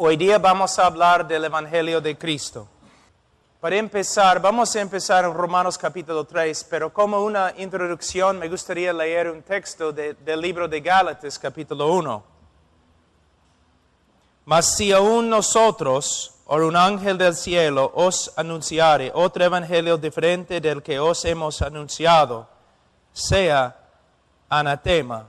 Hoy día vamos a hablar del Evangelio de Cristo. Para empezar, vamos a empezar en Romanos capítulo 3, pero como una introducción me gustaría leer un texto del libro de Gálatas capítulo 1. Mas si aún nosotros, o un ángel del cielo, os anunciare otro evangelio diferente del que os hemos anunciado, sea anatema.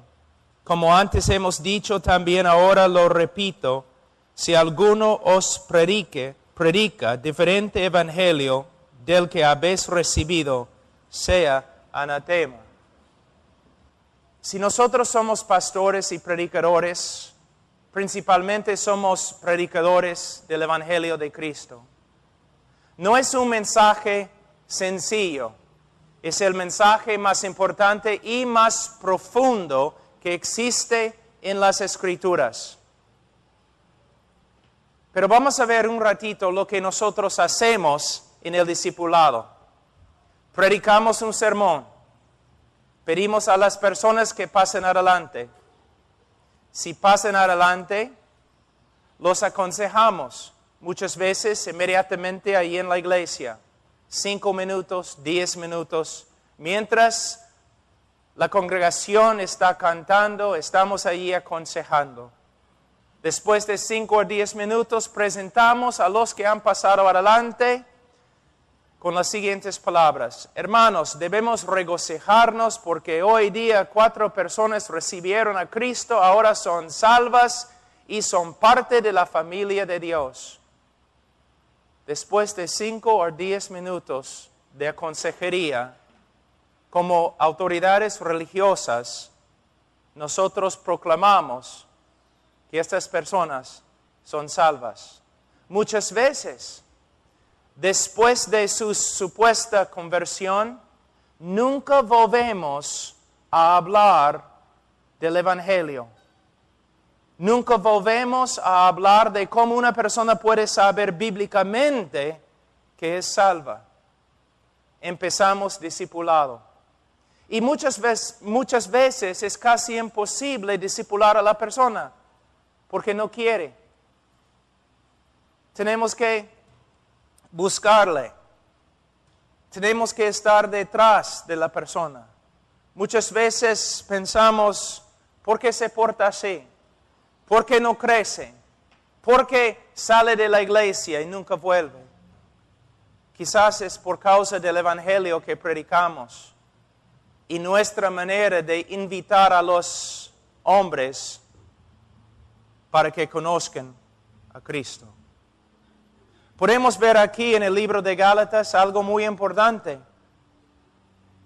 Como antes hemos dicho, también ahora lo repito, si alguno os predica diferente evangelio del que habéis recibido, sea anatema. Si nosotros somos pastores y predicadores, principalmente somos predicadores del Evangelio de Cristo. No es un mensaje sencillo, es el mensaje más importante y más profundo que existe en las Escrituras. Pero vamos a ver un ratito lo que nosotros hacemos en el discipulado. Predicamos un sermón, pedimos a las personas que pasen adelante. Si pasan adelante, los aconsejamos, muchas veces inmediatamente ahí en la iglesia, 5 minutos, 10 minutos, mientras la congregación está cantando, estamos ahí aconsejando. Después de 5 o 10 minutos, presentamos a los que han pasado adelante con las siguientes palabras. Hermanos, debemos regocijarnos porque hoy día 4 personas recibieron a Cristo, ahora son salvas y son parte de la familia de Dios. Después de 5 o 10 minutos de consejería, como autoridades religiosas, nosotros proclamamos que estas personas son salvas. Muchas veces, después de su supuesta conversión, nunca volvemos a hablar del Evangelio. Nunca volvemos a hablar de cómo una persona puede saber bíblicamente que es salva. Empezamos discipulado. Y muchas veces es casi imposible discipular a la persona porque no quiere. Tenemos que buscarle. Tenemos que estar detrás de la persona. Muchas veces pensamos, ¿por qué se porta así? ¿Por qué no crece? ¿Por qué sale de la iglesia y nunca vuelve? Quizás es por causa del evangelio que predicamos y nuestra manera de invitar a los hombres para que conozcan a Cristo. Podemos ver aquí en el libro de Gálatas algo muy importante,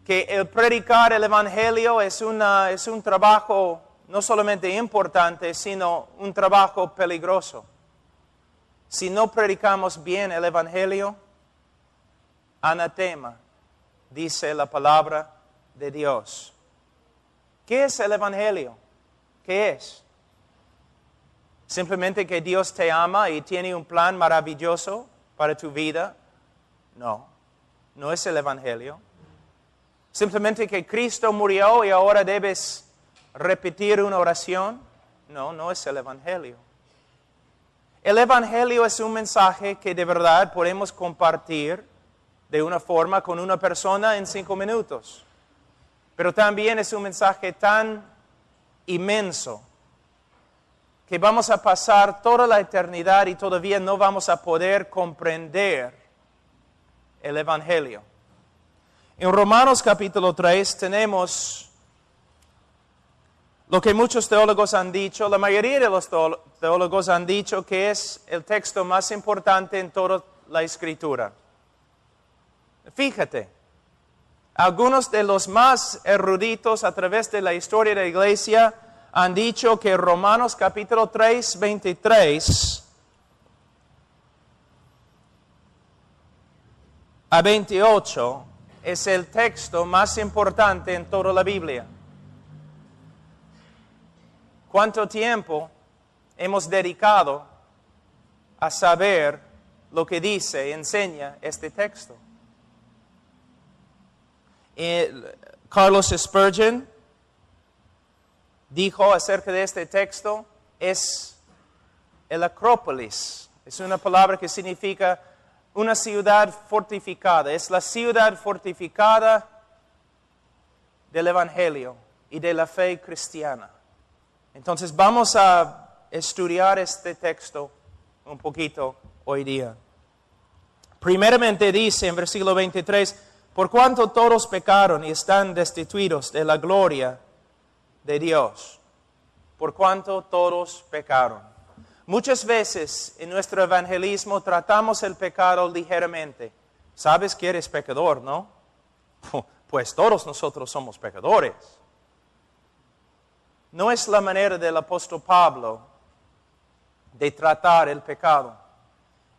que el predicar el Evangelio es un trabajo no solamente importante, sino un trabajo peligroso. Si no predicamos bien el Evangelio, anatema, dice la palabra de Dios. ¿Qué es el Evangelio? ¿Qué es? ¿Simplemente que Dios te ama y tiene un plan maravilloso para tu vida? No, no es el Evangelio. ¿Simplemente que Cristo murió y ahora debes repetir una oración? No, no es el Evangelio. El Evangelio es un mensaje que de verdad podemos compartir de una forma con una persona en 5 minutos. Pero también es un mensaje tan inmenso que vamos a pasar toda la eternidad y todavía no vamos a poder comprender el Evangelio. En Romanos capítulo 3 tenemos lo que muchos teólogos han dicho, la mayoría de los teólogos han dicho que es el texto más importante en toda la Escritura. Fíjate, algunos de los más eruditos a través de la historia de la iglesia han dicho que Romanos capítulo 3, 23 a 28 es el texto más importante en toda la Biblia. ¿Cuánto tiempo hemos dedicado a saber lo que dice y enseña este texto? Carlos Spurgeon dijo acerca de este texto, es el Acrópolis. Es una palabra que significa una ciudad fortificada. Es la ciudad fortificada del Evangelio y de la fe cristiana. Entonces vamos a estudiar este texto un poquito hoy día. Primeramente dice en versículo 23, por cuanto todos pecaron y están destituidos de la gloria de Dios. Por cuanto todos pecaron. Muchas veces en nuestro evangelismo tratamos el pecado ligeramente. Sabes que eres pecador, ¿no? Pues todos nosotros somos pecadores. No es la manera del apóstol Pablo de tratar el pecado.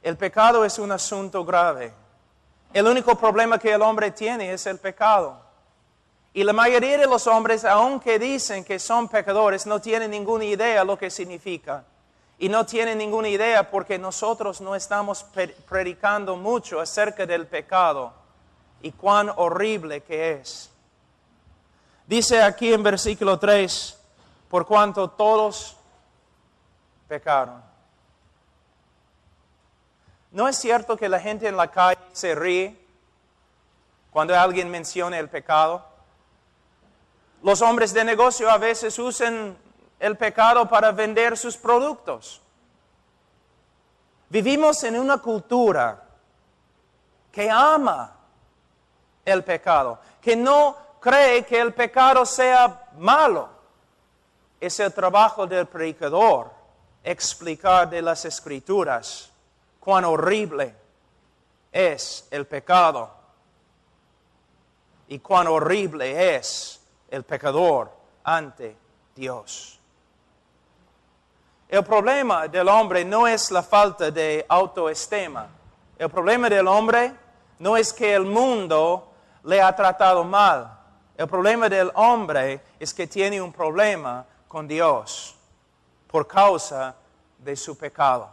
El pecado es un asunto grave. El único problema que el hombre tiene es el pecado. Y la mayoría de los hombres, aunque dicen que son pecadores, no tienen ninguna idea lo que significa. Y no tienen ninguna idea porque nosotros no estamos predicando mucho acerca del pecado y cuán horrible que es. Dice aquí en versículo 3, por cuanto todos pecaron. ¿No es cierto que la gente en la calle se ríe cuando alguien menciona el pecado? Los hombres de negocio a veces usan el pecado para vender sus productos. Vivimos en una cultura que ama el pecado, que no cree que el pecado sea malo. Es el trabajo del predicador explicar de las Escrituras cuán horrible es el pecado y cuán horrible es el pecador ante Dios. El problema del hombre no es la falta de autoestima. El problema del hombre no es que el mundo le ha tratado mal. El problema del hombre es que tiene un problema con Dios por causa de su pecado.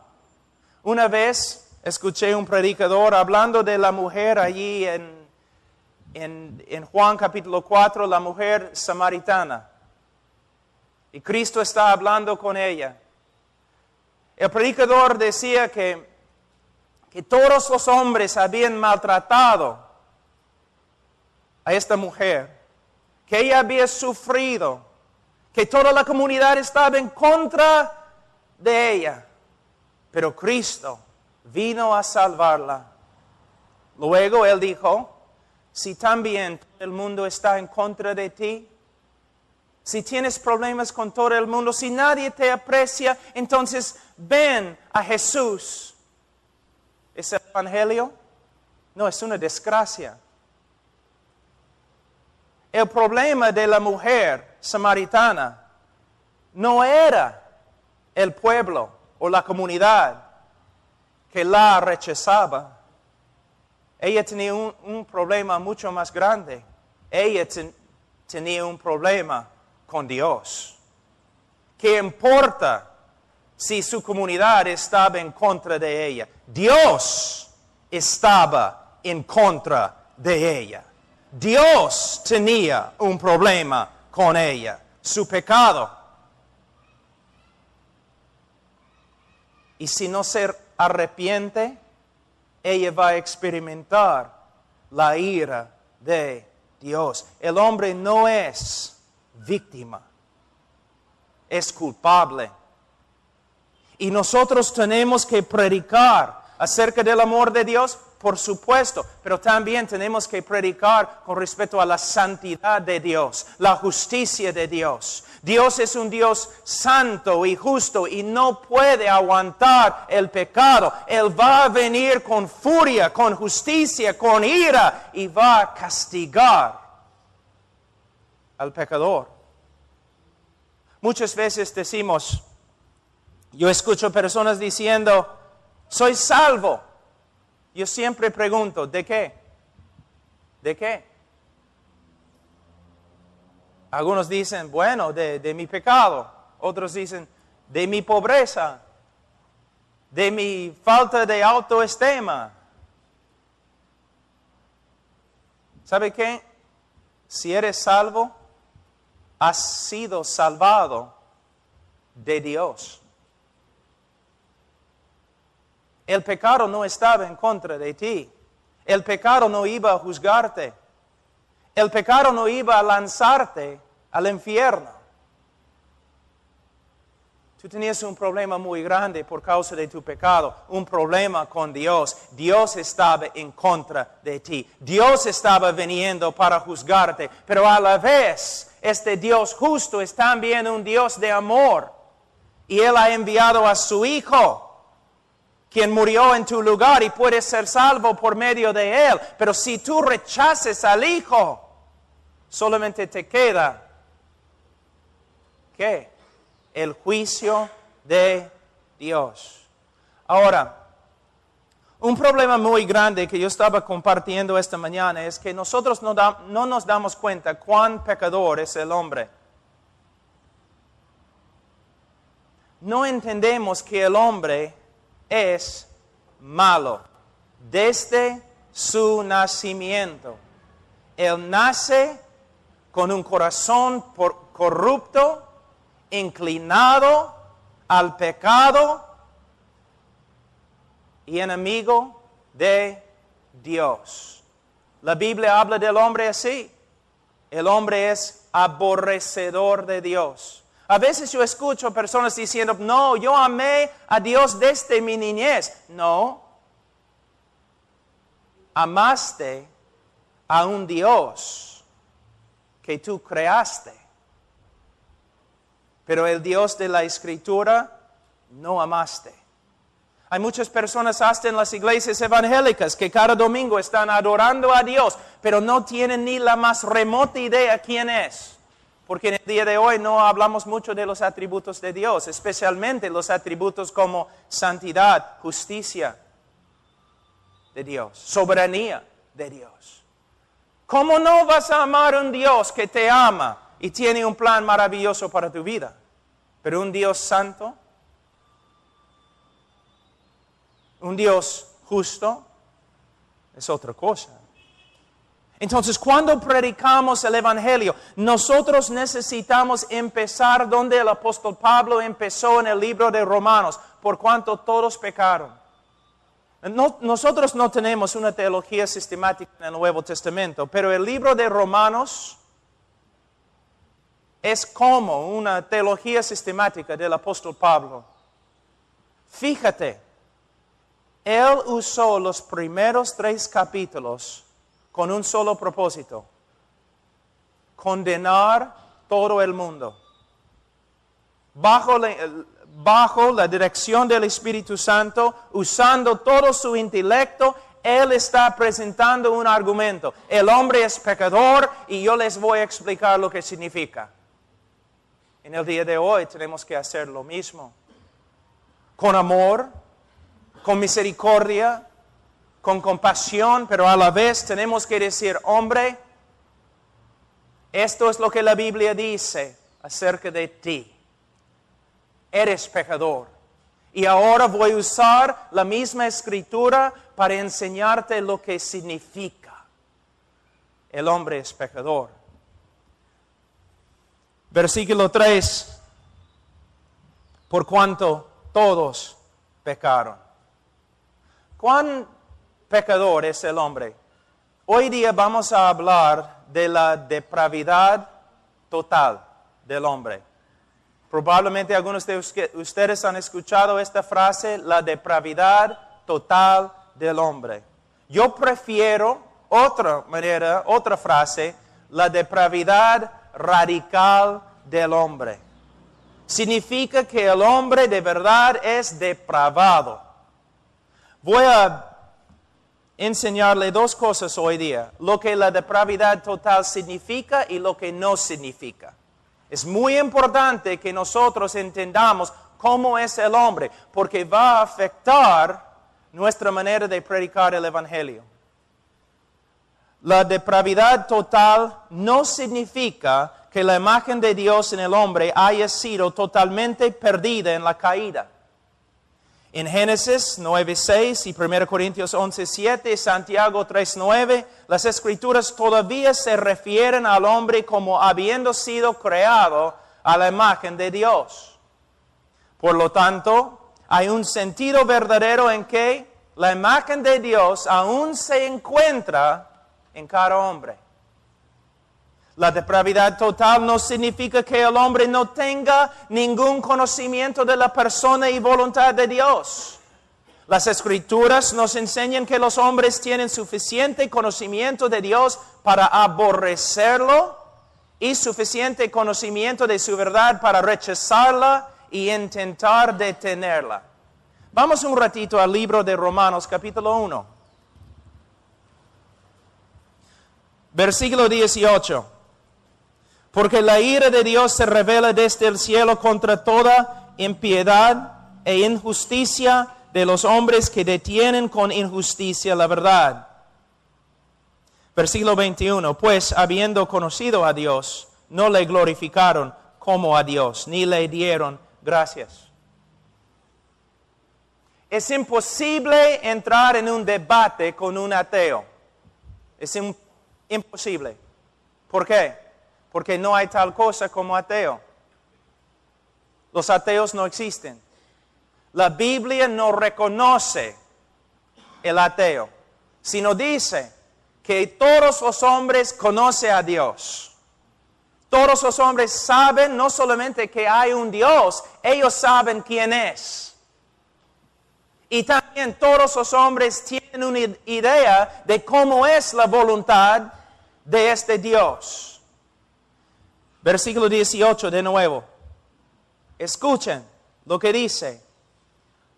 Una vez escuché un predicador hablando de la mujer allí en Juan capítulo 4, la mujer samaritana. Y Cristo está hablando con ella. El predicador decía que todos los hombres habían maltratado a esta mujer, que ella había sufrido, que toda la comunidad estaba en contra de ella. Pero Cristo vino a salvarla. Luego Él dijo, si también todo el mundo está en contra de ti, si tienes problemas con todo el mundo, si nadie te aprecia, entonces ven a Jesús. ¿Es el Evangelio? No, es una desgracia. El problema de la mujer samaritana no era el pueblo o la comunidad que la rechazaba. Ella tenía un problema mucho más grande. Ella tenía un problema con Dios. ¿Qué importa si su comunidad estaba en contra de ella? Dios estaba en contra de ella. Dios tenía un problema con ella, su pecado. Y si no se arrepiente, ella va a experimentar la ira de Dios. El hombre no es víctima, es culpable. Y nosotros tenemos que predicar acerca del amor de Dios, por supuesto, pero también tenemos que predicar con respecto a la santidad de Dios, la justicia de Dios. Dios es un Dios santo y justo y no puede aguantar el pecado. Él va a venir con furia, con justicia, con ira y va a castigar al pecador. Muchas veces decimos, yo escucho personas diciendo, soy salvo. Yo siempre pregunto, ¿de qué? ¿De qué? Algunos dicen, bueno, de mi pecado. Otros dicen, de mi pobreza. De mi falta de autoestima. ¿Sabe qué? Si eres salvo, has sido salvado de Dios. El pecado no estaba en contra de ti. El pecado no iba a juzgarte. El pecado no iba a lanzarte al infierno. Tú tenías un problema muy grande por causa de tu pecado, un problema con Dios. Dios estaba en contra de ti. Dios estaba viniendo para juzgarte, pero a la vez este Dios justo es también un Dios de amor. Y Él ha enviado a su Hijo, quien murió en tu lugar y puedes ser salvo por medio de Él. Pero si tú rechaces al Hijo, solamente te queda, ¿qué? El juicio de Dios. Ahora, un problema muy grande que yo estaba compartiendo esta mañana es que nosotros no nos damos cuenta cuán pecador es el hombre. No entendemos que el hombre es malo desde su nacimiento. Él nace con un corazón corrupto, inclinado al pecado y enemigo de Dios. La Biblia habla del hombre así. El hombre es aborrecedor de Dios. A veces yo escucho personas diciendo, no, yo amé a Dios desde mi niñez. No. Amaste a un Dios que tú creaste. Pero el Dios de la Escritura no amaste. Hay muchas personas hasta en las iglesias evangélicas que cada domingo están adorando a Dios, pero no tienen ni la más remota idea quién es. Porque en el día de hoy no hablamos mucho de los atributos de Dios, especialmente los atributos como santidad, justicia de Dios, soberanía de Dios. ¿Cómo no vas a amar a un Dios que te ama y tiene un plan maravilloso para tu vida? Pero un Dios santo, un Dios justo, es otra cosa. Entonces, cuando predicamos el Evangelio, nosotros necesitamos empezar donde el apóstol Pablo empezó en el libro de Romanos, por cuanto todos pecaron. Nosotros no tenemos una teología sistemática en el Nuevo Testamento, pero el libro de Romanos es como una teología sistemática del apóstol Pablo. Fíjate, él usó los primeros 3 capítulos con un solo propósito: condenar todo el mundo. Bajo la dirección del Espíritu Santo, usando todo su intelecto, él está presentando un argumento. El hombre es pecador y yo les voy a explicar lo que significa. En el día de hoy tenemos que hacer lo mismo. Con amor, con misericordia, con compasión, pero a la vez tenemos que decir, hombre, esto es lo que la Biblia dice acerca de ti. Eres pecador. Y ahora voy a usar la misma escritura para enseñarte lo que significa. El hombre es pecador. Versículo 3. Por cuanto todos pecaron. ¿Cuán pecador es el hombre? Hoy día vamos a hablar de la depravidad total del hombre. Probablemente algunos de ustedes han escuchado esta frase, la depravidad total del hombre. Yo prefiero otra frase, la depravidad radical del hombre. Significa que el hombre de verdad es depravado. Voy a enseñarle 2 cosas hoy día, lo que la depravidad total significa y lo que no significa. Es muy importante que nosotros entendamos cómo es el hombre, porque va a afectar nuestra manera de predicar el Evangelio. La depravidad total no significa que la imagen de Dios en el hombre haya sido totalmente perdida en la caída. En Génesis 9:6 y 1 Corintios 11:7, Santiago 3:9, las Escrituras todavía se refieren al hombre como habiendo sido creado a la imagen de Dios. Por lo tanto, hay un sentido verdadero en que la imagen de Dios aún se encuentra en cada hombre. La depravidad total no significa que el hombre no tenga ningún conocimiento de la persona y voluntad de Dios. Las Escrituras nos enseñan que los hombres tienen suficiente conocimiento de Dios para aborrecerlo y suficiente conocimiento de su verdad para rechazarla y intentar detenerla. Vamos un ratito al libro de Romanos, capítulo 1. Versículo 18. Porque la ira de Dios se revela desde el cielo contra toda impiedad e injusticia de los hombres que detienen con injusticia la verdad. Versículo 21. Pues habiendo conocido a Dios, no le glorificaron como a Dios, ni le dieron gracias. Es imposible entrar en un debate con un ateo. Es imposible. ¿Por qué? Porque no hay tal cosa como ateo. Los ateos no existen. La Biblia no reconoce el ateo, sino dice que todos los hombres conocen a Dios. Todos los hombres saben no solamente que hay un Dios, ellos saben quién es. Y también todos los hombres tienen una idea de cómo es la voluntad de este Dios. Versículo 18 de nuevo. Escuchen lo que dice.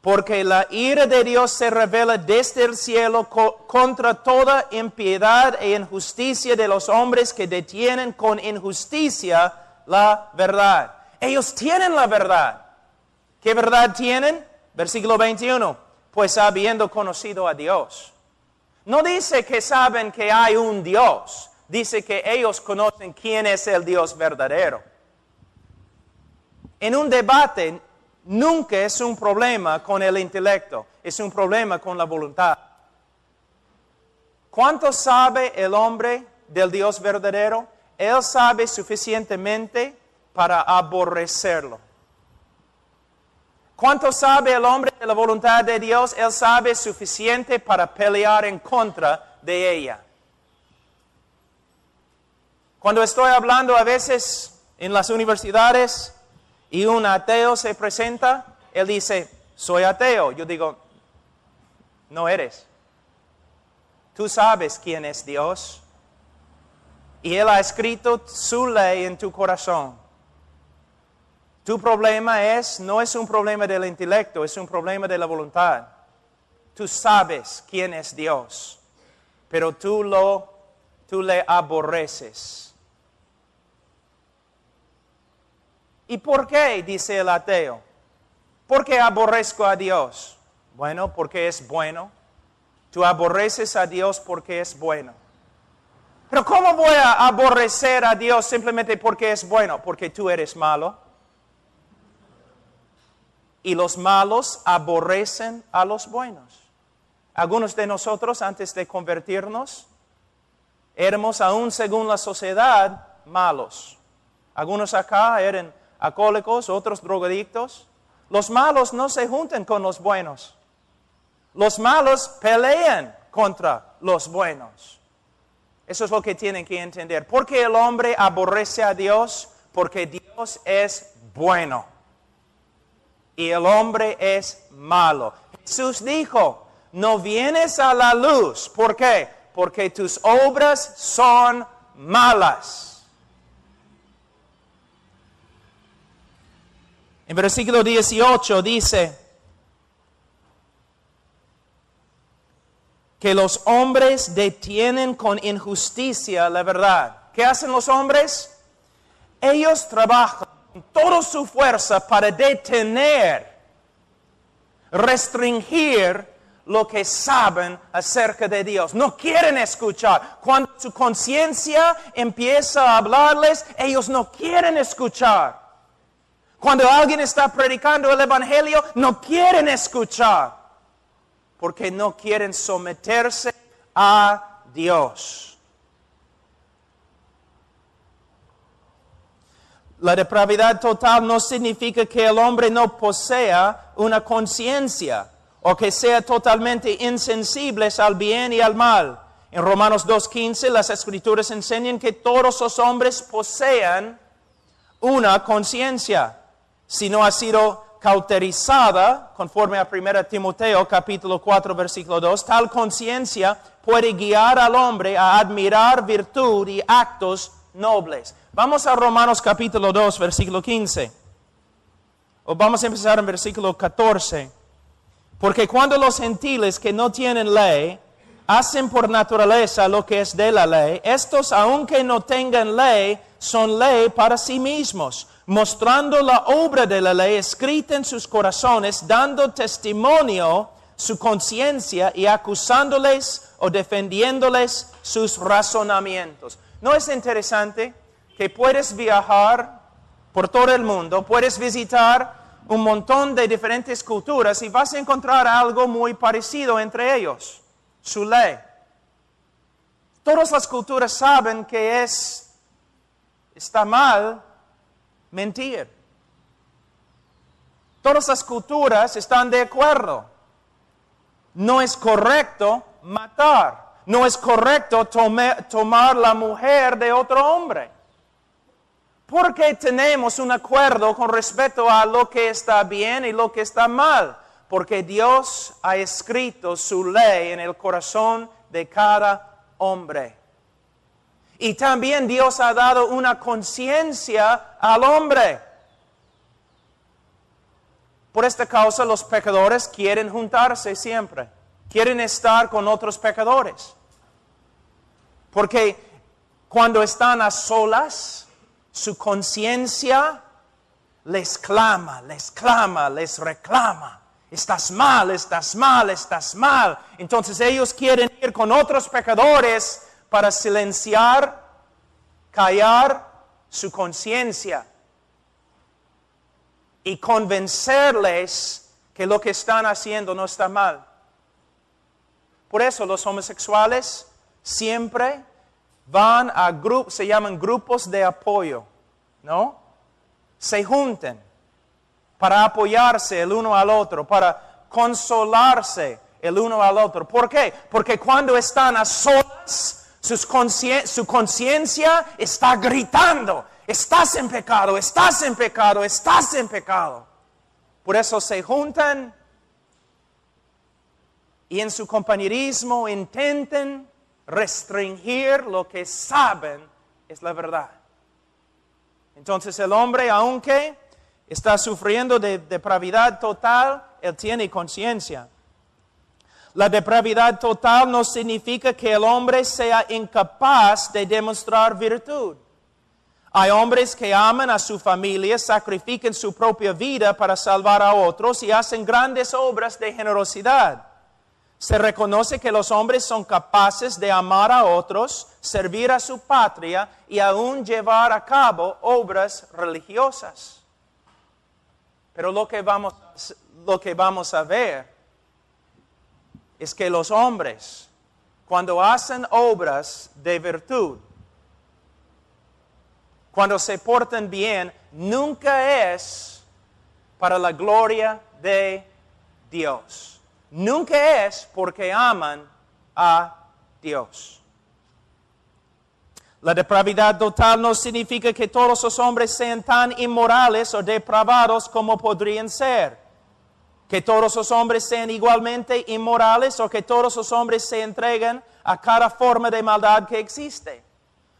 Porque la ira de Dios se revela desde el cielo contra toda impiedad e injusticia de los hombres que detienen con injusticia la verdad. Ellos tienen la verdad. ¿Qué verdad tienen? Versículo 21. Pues habiendo conocido a Dios. No dice que saben que hay un Dios. Dice que ellos conocen quién es el Dios verdadero. En un debate nunca es un problema con el intelecto, es un problema con la voluntad. ¿Cuánto sabe el hombre del Dios verdadero? Él sabe suficientemente para aborrecerlo. ¿Cuánto sabe el hombre de la voluntad de Dios? Él sabe suficiente para pelear en contra de ella. Cuando estoy hablando a veces en las universidades y un ateo se presenta, él dice, soy ateo. Yo digo, no eres. Tú sabes quién es Dios. Y Él ha escrito su ley en tu corazón. Tu problema no es un problema del intelecto, es un problema de la voluntad. Tú sabes quién es Dios, pero tú le aborreces. ¿Y por qué? Dice el ateo. ¿Por qué aborrezco a Dios? Bueno, porque es bueno. Tú aborreces a Dios porque es bueno. Pero ¿cómo voy a aborrecer a Dios simplemente porque es bueno? Porque tú eres malo. Y los malos aborrecen a los buenos. Algunos de nosotros, antes de convertirnos, éramos aún según la sociedad malos. Algunos acá eran alcohólicos, otros drogadictos. Los malos no se juntan con los buenos. Los malos pelean contra los buenos. Eso es lo que tienen que entender. ¿Por qué el hombre aborrece a Dios? Porque Dios es bueno. Y el hombre es malo. Jesús dijo, no vienes a la luz. ¿Por qué? Porque tus obras son malas. En versículo 18 dice que los hombres detienen con injusticia la verdad. ¿Qué hacen los hombres? Ellos trabajan con toda su fuerza para detener, restringir lo que saben acerca de Dios. No quieren escuchar. Cuando su conciencia empieza a hablarles, ellos no quieren escuchar. Cuando alguien está predicando el Evangelio, no quieren escuchar. Porque no quieren someterse a Dios. La depravidad total no significa que el hombre no posea una conciencia o que sea totalmente insensible al bien y al mal. En Romanos 2:15 las Escrituras enseñan que todos los hombres posean una conciencia. Si no ha sido cauterizada, conforme a 1 Timoteo capítulo 4 versículo 2, tal conciencia puede guiar al hombre a admirar virtud y actos nobles. Vamos a Romanos capítulo 2 versículo 15. O vamos a empezar en versículo 14. Porque cuando los gentiles que no tienen ley hacen por naturaleza lo que es de la ley, estos, aunque no tengan ley, son ley para sí mismos, mostrando la obra de la ley escrita en sus corazones, dando testimonio su conciencia y acusándoles o defendiéndoles sus razonamientos. ¿No es interesante que puedes viajar por todo el mundo, puedes visitar un montón de diferentes culturas y vas a encontrar algo muy parecido entre ellos, su ley? Todas las culturas saben que está mal mentir. Todas las culturas están de acuerdo. No es correcto matar. No es correcto tomar la mujer de otro hombre. ¿Por qué tenemos un acuerdo con respecto a lo que está bien y lo que está mal? Porque Dios ha escrito su ley en el corazón de cada hombre. Y también Dios ha dado una conciencia al hombre. Por esta causa los pecadores quieren juntarse siempre. Quieren estar con otros pecadores. Porque cuando están a solas, su conciencia les clama, les reclama. Estás mal, estás mal, estás mal. Entonces ellos quieren ir con otros pecadores para silenciar, callar su conciencia y convencerles que lo que están haciendo no está mal. Por eso los homosexuales siempre van a grupos, se llaman grupos de apoyo, ¿no? Se juntan para apoyarse el uno al otro, para consolarse el uno al otro. ¿Por qué? Porque cuando están a solas, su conciencia está gritando, estás en pecado, estás en pecado, estás en pecado. Por eso se juntan y en su compañerismo intentan restringir lo que saben es la verdad. Entonces el hombre, aunque está sufriendo de depravidad total, él tiene conciencia. La depravidad total no significa que el hombre sea incapaz de demostrar virtud. Hay hombres que aman a su familia, sacrifican su propia vida para salvar a otros y hacen grandes obras de generosidad. Se reconoce que los hombres son capaces de amar a otros, servir a su patria y aún llevar a cabo obras religiosas. Pero lo que vamos a ver es que los hombres, cuando hacen obras de virtud, cuando se portan bien, nunca es para la gloria de Dios. Nunca es porque aman a Dios. La depravidad total no significa que todos los hombres sean tan inmorales o depravados como podrían ser. Que todos los hombres sean igualmente inmorales o que todos los hombres se entreguen a cada forma de maldad que existe.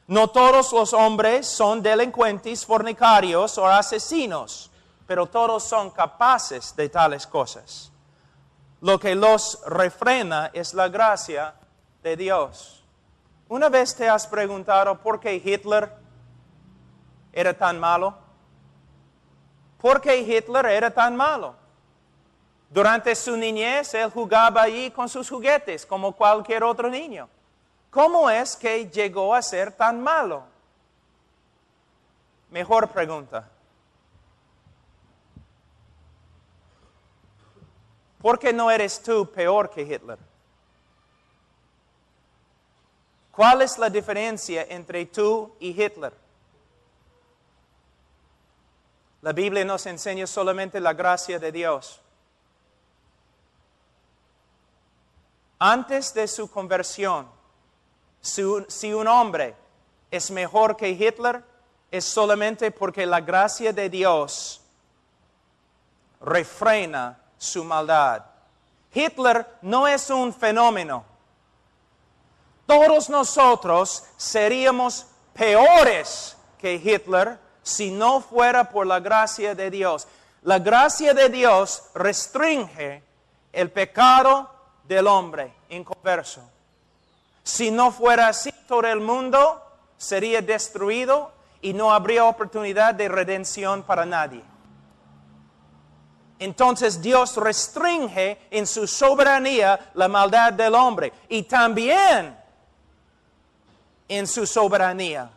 No todos los hombres son delincuentes, fornicarios o asesinos, pero todos son capaces de tales cosas. Lo que los refrena es la gracia de Dios. ¿Una vez te has preguntado por qué Hitler era tan malo? ¿Por qué Hitler era tan malo? Durante su niñez, él jugaba allí con sus juguetes, como cualquier otro niño. ¿Cómo es que llegó a ser tan malo? Mejor pregunta. ¿Por qué no eres tú peor que Hitler? ¿Cuál es la diferencia entre tú y Hitler? La Biblia nos enseña solamente la gracia de Dios. Antes de su conversión, si un hombre es mejor que Hitler, es solamente porque la gracia de Dios refrena su maldad. Hitler no es un fenómeno. Todos nosotros seríamos peores que Hitler si no fuera por la gracia de Dios. La gracia de Dios restringe el pecado del hombre inconverso. Si no fuera así, todo el mundo sería destruido y no habría oportunidad de redención para nadie. Entonces Dios restringe en su soberanía la maldad del hombre. Y también en su soberanía,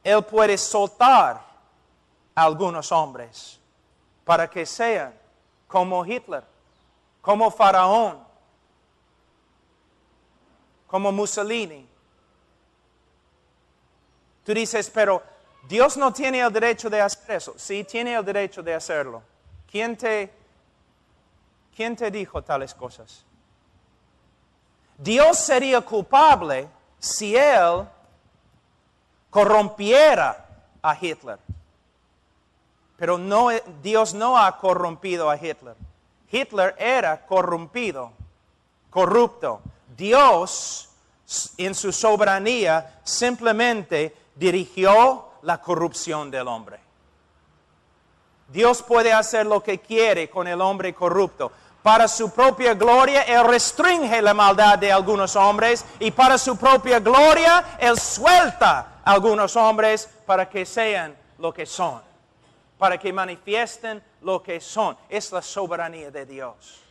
Él puede soltar a algunos hombres para que sean como Hitler, como Faraón, como Mussolini. Tú dices, pero Dios no tiene el derecho de hacer eso. Sí, tiene el derecho de hacerlo. ¿Quién te dijo tales cosas? Dios sería culpable si Él corrompiera a Hitler. Pero no, Dios no ha corrompido a Hitler. Hitler era corrompido, corrupto. Dios, en su soberanía, simplemente dirigió la corrupción del hombre. Dios puede hacer lo que quiere con el hombre corrupto. Para su propia gloria, Él restringe la maldad de algunos hombres y para su propia gloria, Él suelta a algunos hombres para que sean lo que son, para que manifiesten lo que son. Es la soberanía de Dios.